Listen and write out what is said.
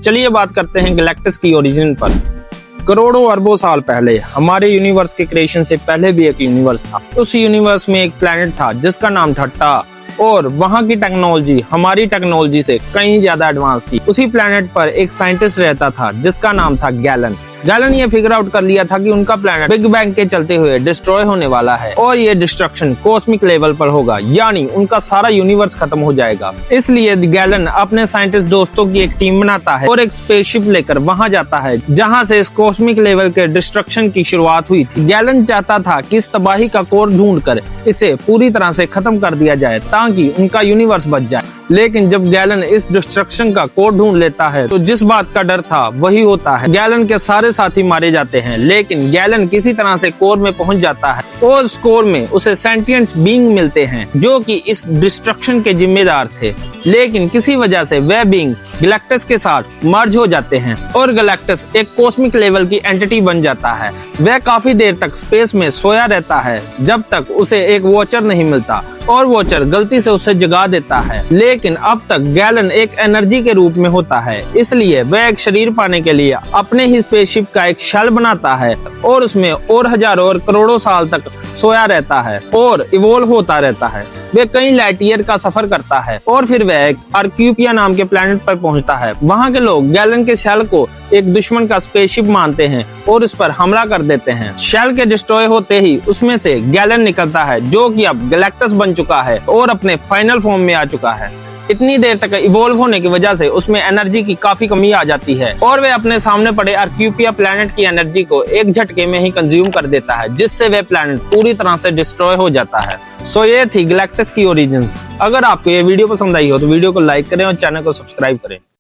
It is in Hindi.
चलिए बात करते हैं गैलेक्टस की ओरिजिन पर। करोड़ों अरबों साल पहले हमारे यूनिवर्स के क्रिएशन से पहले भी एक यूनिवर्स था। उस यूनिवर्स में एक प्लेनेट था जिसका नाम था टा, और वहाँ की टेक्नोलॉजी हमारी टेक्नोलॉजी से कहीं ज्यादा एडवांस थी। उसी प्लेनेट पर एक साइंटिस्ट रहता था जिसका नाम था गैलन। गैलन ये फिगर आउट कर लिया था कि उनका प्लेनेट बिग बैंग के चलते हुए डिस्ट्रॉय होने वाला है और ये डिस्ट्रक्शन कॉस्मिक लेवल पर होगा, यानी उनका सारा यूनिवर्स खत्म हो जाएगा। इसलिए गैलन अपने साइंटिस्ट दोस्तों की एक टीम बनाता है और एक स्पेसशिप लेकर वहां जाता है जहां से इस कॉस्मिक लेवल के डिस्ट्रक्शन की शुरुआत हुई थी। गैलन चाहता था कि इस तबाही का कोर ढूंढकर इसे पूरी तरह से खत्म कर दिया जाए ताकि उनका यूनिवर्स बच जाए। लेकिन जब गैलन इस डिस्ट्रक्शन का कोड ढूंढ लेता है तो जिस बात का डर था वही होता है। गैलन के सारे साथी मारे जाते हैं, लेकिन गैलन किसी तरह से कोर में पहुंच जाता है और उस कोर में उसे सेंटिएंट बीइंग मिलते हैं जो कि इस डिस्ट्रक्शन के जिम्मेदार थे। लेकिन किसी वजह से वह बीइंग गैलेक्टस के साथ मर्ज हो जाते हैं और गैलेक्टस एक कॉस्मिक लेवल की एंटिटी बन जाता है। वह काफी देर तक स्पेस में सोया रहता है जब तक उसे एक वॉचर नहीं मिलता और वॉचर गलती से उसे जगा देता है। लेकिन अब तक गैलन एक एनर्जी के रूप में होता है, इसलिए वह एक शरीर पाने के लिए अपने ही स्पेसशिप का एक शेल बनाता है और उसमें और हजारों और करोड़ों साल तक सोया रहता है और इवोल्व होता रहता है। वह कई लाइट ईयर का सफर करता है और फिर वह एक आर्क्यूपिया नाम के प्लेनेट पर पहुंचता है। वहां के लोग गैलन के शेल को एक दुश्मन का स्पेसशिप मानते हैं और इस पर हमला कर देते हैं। शेल के डिस्ट्रॉय होते ही उसमें से गैलन निकलता है जो कि अब गैलेक्टस बन चुका है और अपने फाइनल फॉर्म में आ चुका है। इतनी देर तक इवोल्व होने की वजह से उसमें एनर्जी की काफी कमी आ जाती है और वह अपने सामने पड़े आर्क्यूपिया प्लेनेट की एनर्जी को एक झटके में ही कंज्यूम कर देता है, जिससे वह प्लेनेट पूरी तरह से डिस्ट्रॉय हो जाता है। सो ये थी गैलेक्टस की ओरिजिन्स। अगर आपको ये वीडियो पसंद आई हो तो वीडियो को लाइक करें और चैनल को सब्सक्राइब करें।